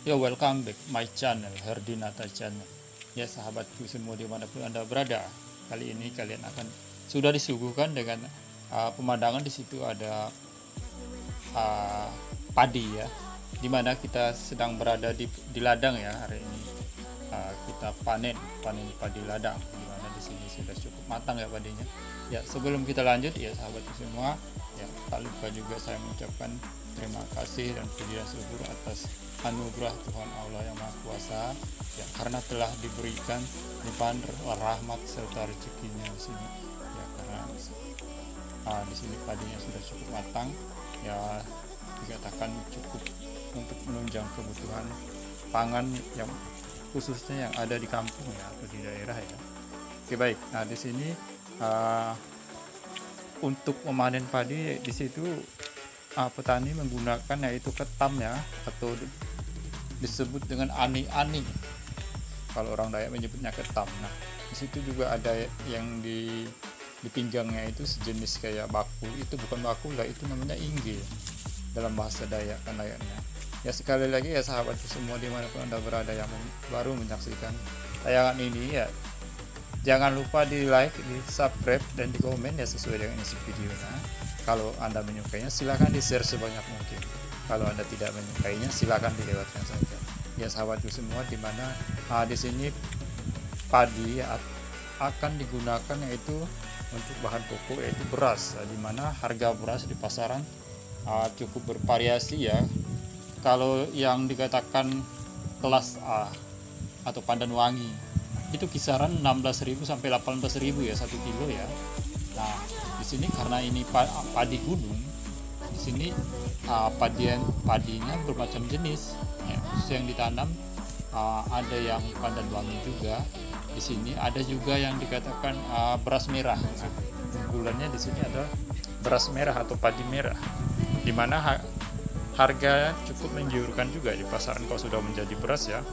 Yo, welcome back my channel, Herdinata channel. Ya, sahabatku semua dimanapun Anda berada. Kali ini kalian akan sudah disuguhkan dengan pemandangan. Di situ ada uh, padi ya, dimana kita sedang berada di ladang ya hari ini. Kita panen padi ladang, dimana di sini sudah cukup matang ya padinya. Ya, sebelum kita lanjut ya sahabatku semua, ya tak lupa juga saya mengucapkan terima kasih dan puji dan syukur atas anugerah Tuhan Allah yang Maha Kuasa ya, karena telah diberikan limpahan rahmat serta rezekinya di sini ya, karena di sini padinya sudah cukup matang ya, dikatakan cukup untuk menunjang kebutuhan pangan yang khususnya yang ada di kampung ya atau di daerah ya. Oke, baik. Nah, di sini untuk memanen padi di situ petani menggunakan yaitu ketam ya, atau disebut dengan ani-ani kalau orang Dayak menyebutnya ketam. Nah, di situ juga ada yang di pinggangnya itu sejenis kayak bakul. Itu bukan bakul lah, itu namanya inggil dalam bahasa Dayak kan Dayaknya. Ya, sekali lagi ya sahabatku semua dimanapun Anda berada yang baru menyaksikan tayangan ini ya, jangan lupa di like, di subscribe, dan di komen ya sesuai dengan isi videonya. Kalau Anda menyukainya silahkan di share sebanyak mungkin. Kalau Anda tidak menyukainya silahkan dilewatkan saja. Ya sahabatku semua, dimana di sini padi akan digunakan yaitu untuk bahan pokok yaitu beras, dimana harga beras di pasaran cukup bervariasi ya. Kalau yang dikatakan kelas A atau pandan wangi itu kisaran 16.000 sampai 18.000 ya 1 kilo ya. Nah, di sini karena ini padi gunung, di sini padinya bermacam jenis ya, khusus yang ditanam ada yang pandan wangi juga. Di sini ada juga yang dikatakan beras merah. Nah, unggulannya di sini ada beras merah atau padi merah, di mana harga cukup menggiurkan juga di pasaran kalau sudah menjadi beras ya.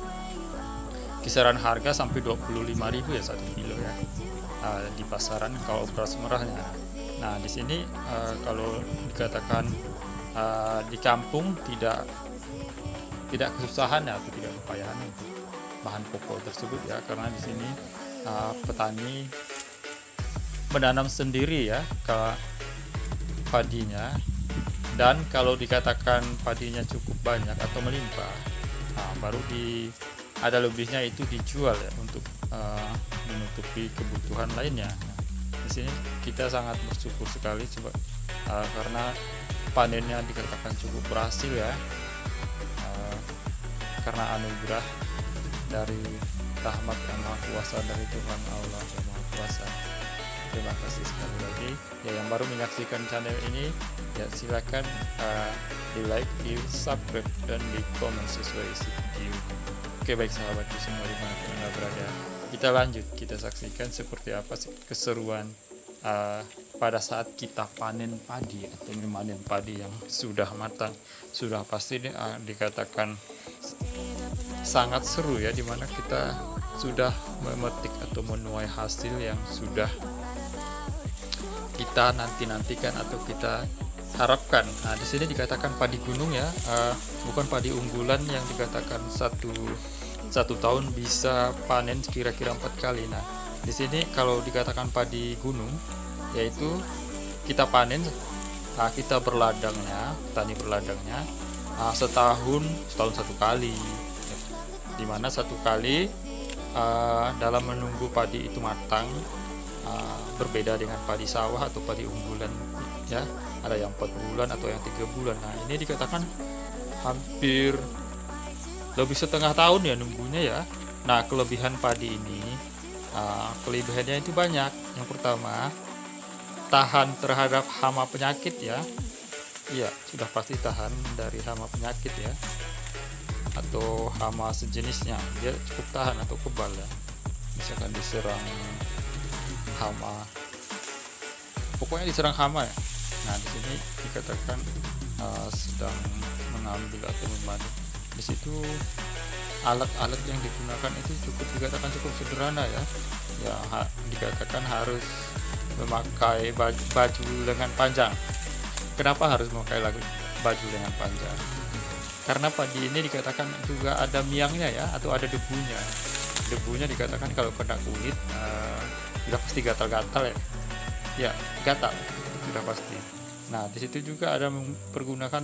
Kisaran harga sampai 25.000 ya 1 kilo ya di pasaran kalau beras merahnya. Nah, di sini kalau dikatakan di kampung tidak kesusahan ya, atau tidak kepayahan untuk bahan pokok tersebut ya, karena di sini petani menanam sendiri ya ke padinya. Dan kalau dikatakan padinya cukup banyak atau melimpah, baru ada lebihnya itu dijual ya untuk menutupi kebutuhan lainnya. Di sini kita sangat bersyukur sekali karena panennya dikatakan cukup berhasil ya, karena anugerah dari rahmat yang Maha Kuasa dari Tuhan Allah yang Maha Kuasa. Terima kasih sekali lagi ya yang baru menyaksikan channel ini ya, silakan di like, di subscribe, dan di komen sesuai isi video. Oke, baik sahabatku semua dimanapun Anda berada, kita lanjut, kita saksikan seperti apa sih keseruan pada saat kita panen padi atau memanen padi yang sudah matang. Sudah pasti dikatakan sangat seru ya, dimana kita sudah memetik atau menuai hasil yang sudah kita nantikan atau kita harapkan. Nah, di sini dikatakan padi gunung ya, bukan padi unggulan yang dikatakan satu tahun bisa panen kira-kira 4 kali. Nah, di sini kalau dikatakan padi gunung yaitu kita panen, kita berladangnya, petani berladangnya setahun 1 kali, dimana 1 kali dalam menunggu padi itu matang. Berbeda dengan padi sawah atau padi unggulan ya, ada yang 4 bulan atau yang 3 bulan. Nah, ini dikatakan hampir lebih setengah tahun ya nunggunya ya. Nah, kelebihan padi ini kelebihannya itu banyak. Yang pertama, tahan terhadap hama penyakit ya. Iya, sudah pasti tahan dari hama penyakit ya, atau hama sejenisnya, dia cukup tahan atau kebal ya. Misalkan diserang hama, pokoknya diserang hama ya. Nah, di sini dikatakan sedang mengambil atau memanen. Di situ alat-alat yang digunakan itu dikatakan cukup sederhana ya. Ya, dikatakan harus memakai baju lengan panjang. Kenapa harus memakai baju lengan panjang? karena padi ini dikatakan juga ada miangnya ya, atau ada debunya. Debunya dikatakan kalau kena kulit sudah pasti gatal-gatal ya. Ya, gatal sudah pasti. Nah, di situ juga ada mempergunakan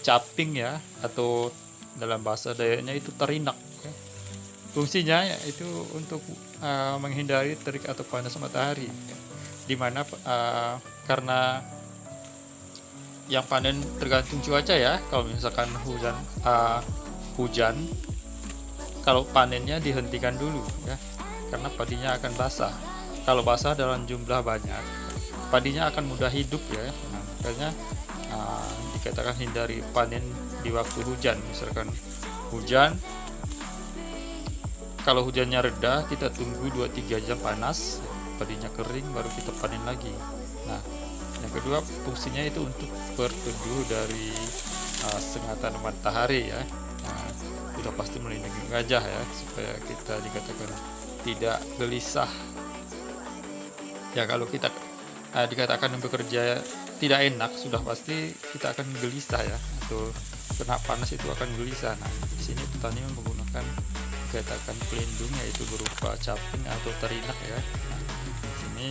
caping ya, atau dalam bahasa Dayaknya itu terinak. Ya. Fungsinya itu untuk menghindari terik atau panas matahari. Ya. Dimana karena yang panen tergantung cuaca ya. Kalau misalkan hujan, kalau panennya dihentikan dulu ya, karena padinya akan basah. Kalau basah dalam jumlah banyak, padinya akan mudah hidup ya. Nah, makanya dikatakan hindari panen di waktu hujan. Misalkan hujan, kalau hujannya reda, kita tunggu 2-3 jam panas, padinya kering, baru kita panen lagi. Nah, yang kedua fungsinya itu untuk berteduh dari sengatan matahari ya. Nah, sudah pasti melindungi gajah ya, supaya kita dikatakan tidak gelisah. Ya, kalau kita dikatakan bekerja tidak enak, sudah pasti kita akan gelisah ya, atau kena panas itu akan gelisah. Nah, di sini petani menggunakan dikatakan pelindung, yaitu berupa caping atau terinak ya. Nah, di sini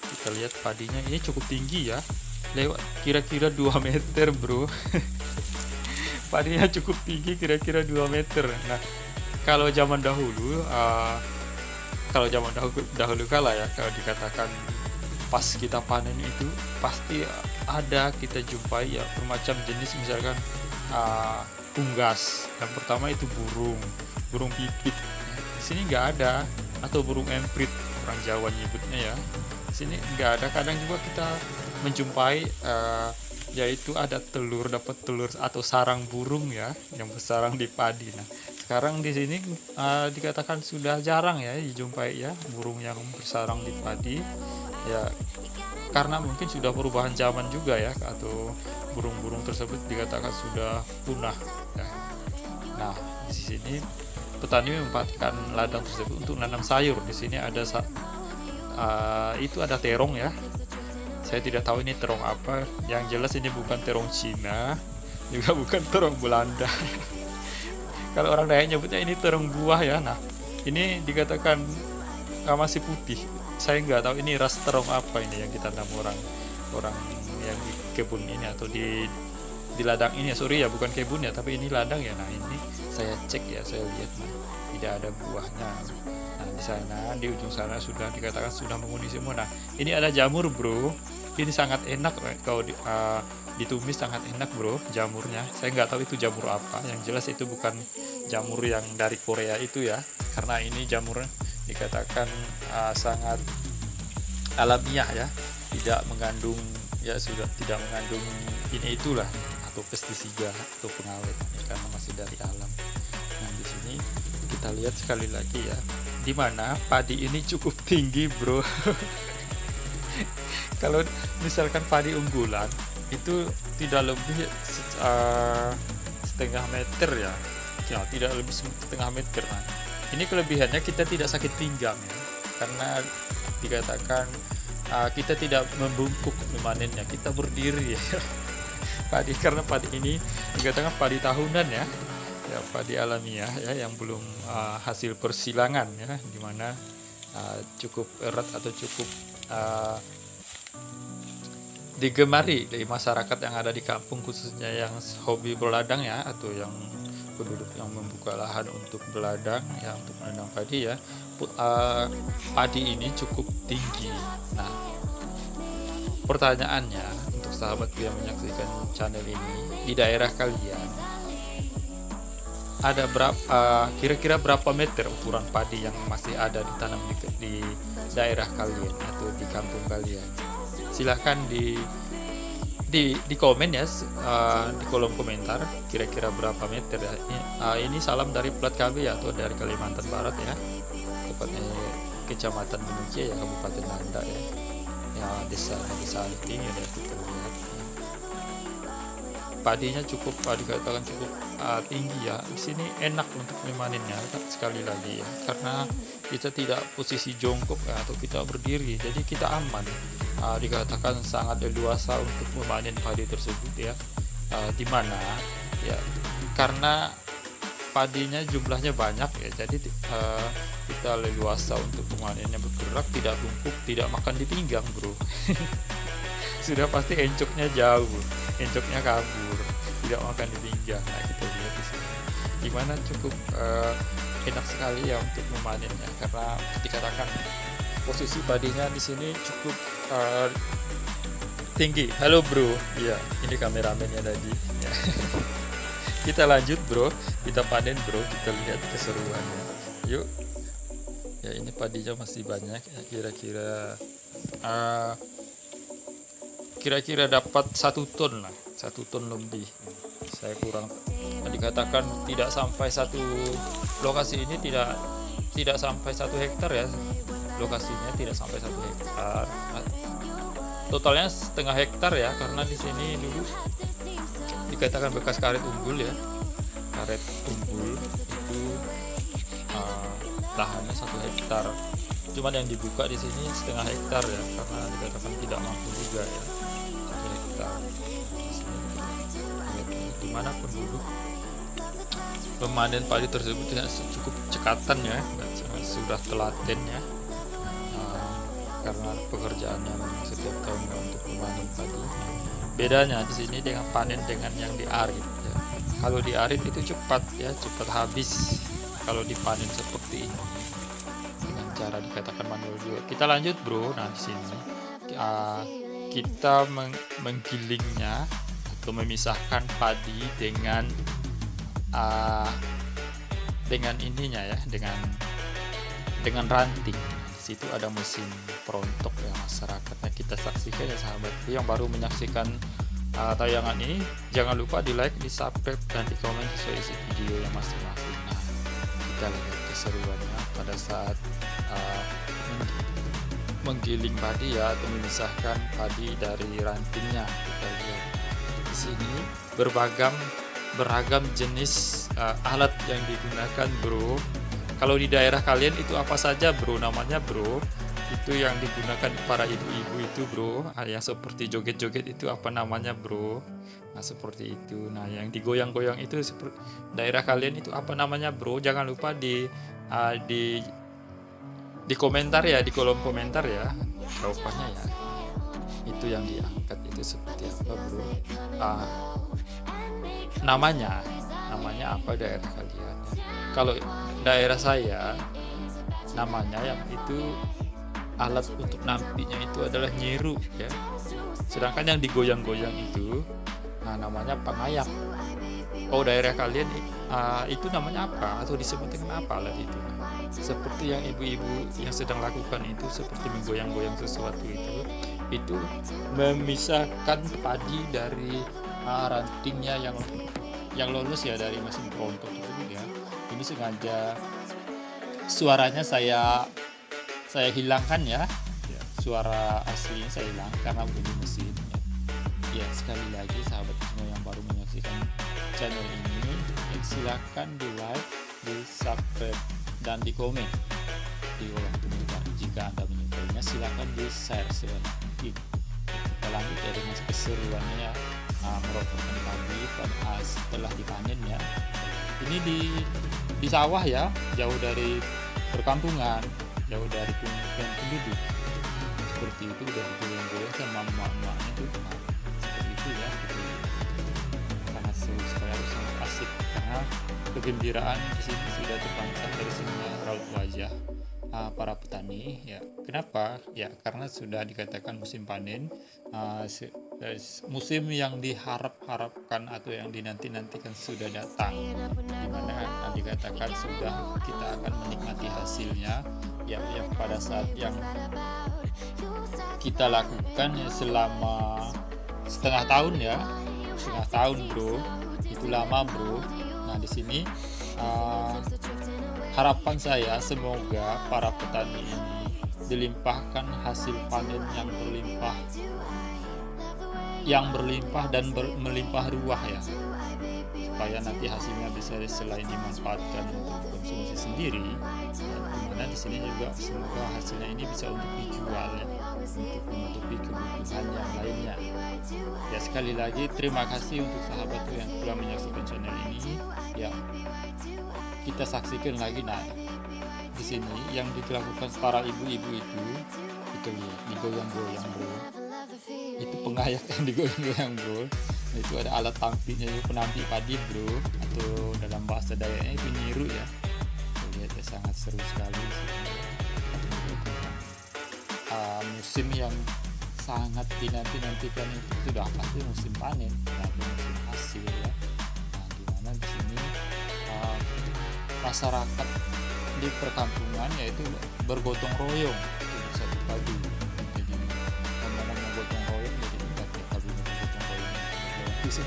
kita lihat padinya ini cukup tinggi ya, lewat kira-kira 2 meter bro. Padinya cukup tinggi, kira-kira 2 meter. Nah, kalau zaman dahulu dahulu kala ya, kalau dikatakan pas kita panen itu pasti ada kita jumpai ya bermacam jenis, misalkan unggas. Yang pertama itu burung pipit. Di sini nggak ada, atau burung emprit orang Jawa nyebutnya ya. Di sini nggak ada. Kadang juga kita menjumpai yaitu ada dapat telur atau sarang burung ya, yang bersarang di padi. Nah, sekarang di sini dikatakan sudah jarang ya dijumpai ya burung yang bersarang di padi ya, karena mungkin sudah perubahan zaman juga ya, atau burung-burung tersebut dikatakan sudah punah ya. Nah, di sini petani memanfaatkan ladang tersebut untuk nanam sayur. Di sini ada itu ada terong ya. Saya tidak tahu ini terong apa. Yang jelas ini bukan terong Cina, juga bukan terong Belanda. Kalau orang Dayak nyebutnya ini terong buah ya. Nah, ini dikatakan masih putih. Saya nggak tahu ini ras terong apa ini yang ditanam orang yang di kebun ini, atau di ladang ini ya. Sorry ya, bukan kebun ya, tapi ini ladang ya. Nah, ini saya cek ya, saya lihat tidak ada buahnya. Nah, di sana, di ujung sana sudah dikatakan sudah menguning semua. Nah, ini ada jamur bro. Ini sangat enak kalau ditumis, sangat enak bro jamurnya. Saya nggak tahu itu jamur apa. Yang jelas itu bukan jamur yang dari Korea itu ya, karena ini jamur dikatakan sangat alamiah ya, tidak mengandung ya, sudah tidak mengandung ini itulah, atau pestisida atau pengawet ya, karena masih dari alam. Nah, di sini kita lihat sekali lagi ya, di mana padi ini cukup tinggi bro. Kalau misalkan padi unggulan itu tidak lebih setengah meter ya, tidak lebih setengah meter. Nah, ini kelebihannya kita tidak sakit pinggang ya, karena dikatakan kita tidak membungkuk memanennya, kita berdiri ya. Padi, karena padi ini dikatakan padi tahunan ya, padi alamiah ya, yang belum hasil persilangan ya, dimana cukup erat atau cukup digemari dari masyarakat yang ada di kampung, khususnya yang hobi berladang ya, atau yang penduduk yang membuka lahan untuk berladang ya, untuk menanam padi ya. Padi ini cukup tinggi. Nah, pertanyaannya untuk sahabat yang menyaksikan channel ini, di daerah kalian ada kira-kira berapa meter ukuran padi yang masih ada ditanam di daerah kalian atau di kampung kalian? Silahkan di komen ya, di kolom komentar, kira-kira berapa meter ya. Ini salam dari Plat KB ya, atau dari Kalimantan Barat ya, tepatnya Kecamatan Menukia ya, Kabupaten Nanda ya, desa ini ada kita lihat ya. Padinya cukup dikatakan cukup tinggi ya. Di sini enak untuk memanennya sekali lagi ya, karena kita tidak posisi jongkok ya, atau kita berdiri, jadi kita aman. Dikatakan sangat leluasa untuk memanen padi tersebut ya, di mana ya karena padinya jumlahnya banyak ya, jadi kita leluasa untuk pemanennya, bergerak, tidak bungkuk, tidak makan di pinggang bro. Sudah pasti encoknya jauh, encoknya kabur, tidak makan di pinggang. Nah kita lihat di sini gimana, cukup enak sekali ya untuk memanennya, karena dikatakan posisi padinya di sini cukup tinggi. Halo bro, iya ini kameramennya tadi ya. Kita lanjut bro, kita panen bro, kita lihat keseruannya. Yuk ya, ini padinya masih banyak ya, kira-kira dapat 1 ton lah, 1 ton lebih. Saya kurang, dikatakan tidak sampai satu lokasi ini, tidak sampai 1 hektar ya, lokasinya tidak sampai 1 hektar, totalnya setengah hektar ya, karena di sini dulu dikatakan bekas karet unggul ya, karet unggul itu lahannya 1 hektar, cuman yang dibuka di sini setengah hektar ya, karena dikatakan tidak mampu juga ya 1 hektar. Dimana penduduk memanen padi tersebut ya cukup cekatan ya, sudah telaten ya, karena pekerjaannya memang setiap tahun untuk memanen padi. Bedanya di sini dengan panen dengan yang diarit ya. Kalau diarit itu cepat ya, cepat habis. Kalau dipanen seperti ini dengan cara dikatakan manual juga. Kita lanjut bro. Nah di sini kita menggilingnya atau memisahkan padi dengan ininya ya, dengan ranting. Di situ ada mesin perontok ya masyarakatnya, kita saksikan ya sahabat. Yang baru menyaksikan tayangan ini, jangan lupa di like, di subscribe, dan di komen sesuai isi video yang masing-masing. Nah kita lihat keseruannya pada saat menggiling padi ya, atau memisahkan padi dari rantingnya. Kita lihat di sini beragam jenis alat yang digunakan bro. Kalau di daerah kalian itu apa saja bro namanya bro? Itu yang digunakan para ibu-ibu itu bro, yang seperti joget-joget itu apa namanya bro? Nah seperti itu. Nah yang digoyang-goyang itu seperti daerah kalian itu apa namanya bro? Jangan lupa di komentar ya, di kolom komentar ya, jawabannya ya. Itu yang diangkat itu seperti apa bro? Namanya apa daerah kalian? Kalau daerah saya namanya yang itu alat untuk nampinya itu adalah nyiru ya. Sedangkan yang digoyang-goyang itu namanya pangayak. Oh daerah kalian itu namanya apa atau disebut dengan apa alat itu? Seperti yang ibu-ibu yang sedang lakukan itu, seperti menggoyang-goyang sesuatu itu memisahkan padi dari rantingnya yang lolos ya dari mesin perontok tersebut ya. Ini sengaja suaranya saya hilangkan ya, suara aslinya saya hilang karena bunyi mesin ya. Sekali lagi sahabat semua yang baru menyaksikan channel ini, silakan di like, di subscribe, dan di komen di kolom komentar. Jika Anda menyukainya silakan di share sebanyak mungkin. Kita lanjut ya dengan keseruannya merobohkan padi setelah dipanen ya. Ini di sawah ya, jauh dari perkampungan, jauh dari pemukiman penduduk. Seperti itu udah digoyang-goyang sama emak-emaknya tuh. Seperti itu ya, sangat seru sekali, harus sangat asik karena kegembiraan di sini sudah terpancar dari semua raut wajah para petani ya. Kenapa? Ya karena sudah dikatakan musim panen, musim yang diharap-harapkan atau yang dinanti-nantikan sudah datang, dimana dikatakan sudah kita akan menikmati hasilnya ya, yang pada saat yang kita lakukan ya, selama setengah tahun bro, itu lama bro. Nah di sini harapan saya semoga para petani ini dilimpahkan hasil panen yang berlimpah dan melimpah ruah ya. supaya nanti hasilnya bisa selain dimanfaatkan untuk konsumsi sendiri, dimana di sini juga semoga hasilnya ini bisa untuk dijual ya, untuk menutupi kebutuhan yang lainnya. Ya sekali lagi terima kasih untuk sahabat yang telah menyaksikan channel ini. Ya kita saksikan lagi, nah di sini yang dilakukan para ibu-ibu itu lihat digoyang-goyang bro, itu pengayak yang digoyang-goyang bro. Nah, itu ada alat tampiknya, penampi padi bro, atau dalam bahasa Dayaknya itu nyiru ya. Lihat ya, sangat seru sekali. Musim yang sangat dinanti-nantikan itu sudah pasti musim panen, nah, musim hasil ya. Nah, dimana di sini masyarakat di perkampungan yaitu bergotong royong untuk satu padi. Jadi ngomong-ngomong gotong royong, jadi kita bergotong royong bisa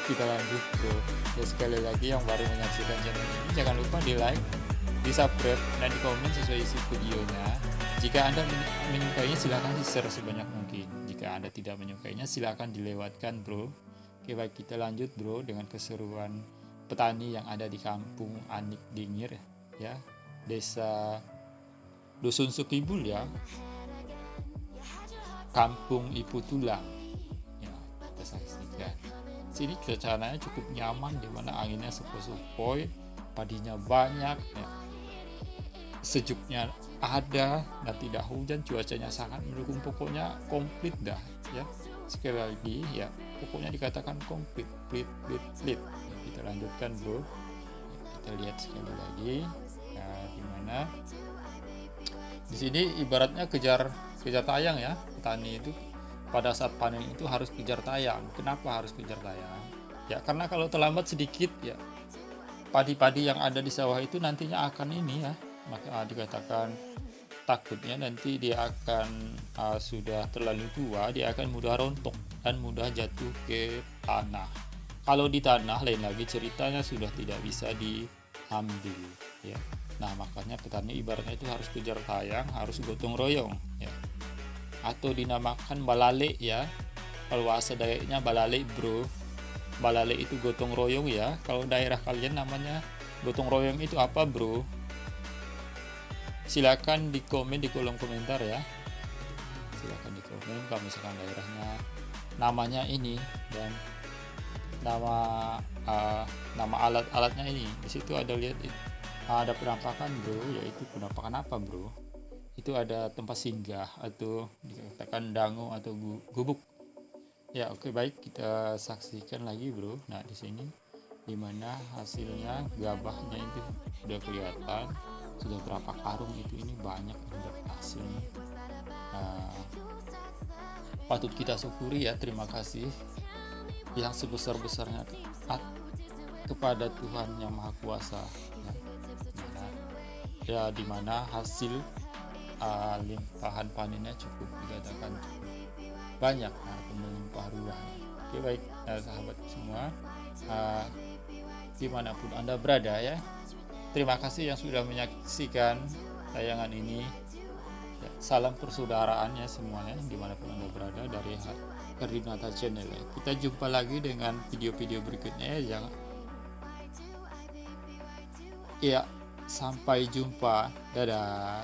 kita lanjut bro. Ya sekali lagi yang baru menyaksikan channel ini jangan lupa di like, di subscribe, dan di komen sesuai isi videonya. Jika Anda menyukainya silahkan di share sebanyak mungkin. Jika Anda tidak menyukainya silahkan dilewatkan bro. Oke baik, kita lanjut bro dengan keseruan petani yang ada di kampung Anik Dingir ya, desa Dusun Sukibul ya, kampung Ipu Tulang ya. Kita saksikan sini suasananya cukup nyaman, dimana anginnya sepoi-sepoi, padinya banyak ya, sejuknya ada dan tidak hujan, cuacanya sangat mendukung, pokoknya komplit dah ya. Sekali lagi ya, pokoknya dikatakan komplit, plit. Ya, kita lanjutkan bro, kita lihat sekali lagi ya, dimana di sini ibaratnya kejar tayang ya. Petani itu pada saat panen itu harus kejar tayang. Kenapa harus kejar tayang ya? Karena kalau terlambat sedikit ya, padi-padi yang ada di sawah itu nantinya akan ini ya, maka dikatakan takutnya nanti dia akan sudah terlalu tua, dia akan mudah rontok dan mudah jatuh ke tanah. Kalau di tanah lain lagi ceritanya, sudah tidak bisa diambil ya. Nah makanya petani ibaratnya itu harus kejar tayang, harus gotong royong ya, atau dinamakan balale ya. Kalau bahasa Dayaknya balale bro, balale itu gotong royong ya. Kalau daerah kalian namanya gotong royong itu apa bro? Silakan di komen di kolom komentar ya. Silakan di komen kalau misalkan daerahnya namanya ini, dan nama alat-alatnya ini. Di situ ada lihat ada penampakan bro, yaitu penampakan apa bro? Itu ada tempat singgah atau dikatakan dango atau gubuk. Ya oke baik, kita saksikan lagi bro. Nah di sini dimana hasilnya gabahnya itu sudah kelihatan, sudah berapa karung itu, ini banyak hasilnya. Patut kita syukuri ya, terima kasih yang sebesar-besarnya kepada Tuhan yang Maha Kuasa ya, dimana hasil limpahan panennya cukup dikatakan banyak, melimpah ruah. Oke baik sahabat semua, dimanapun Anda berada ya, terima kasih yang sudah menyaksikan tayangan ini ya, salam persaudaraannya semuanya dimanapun Anda berada dari Ferdinata Channel ya. Kita jumpa lagi dengan video-video berikutnya ya. Ya sampai jumpa, dadah.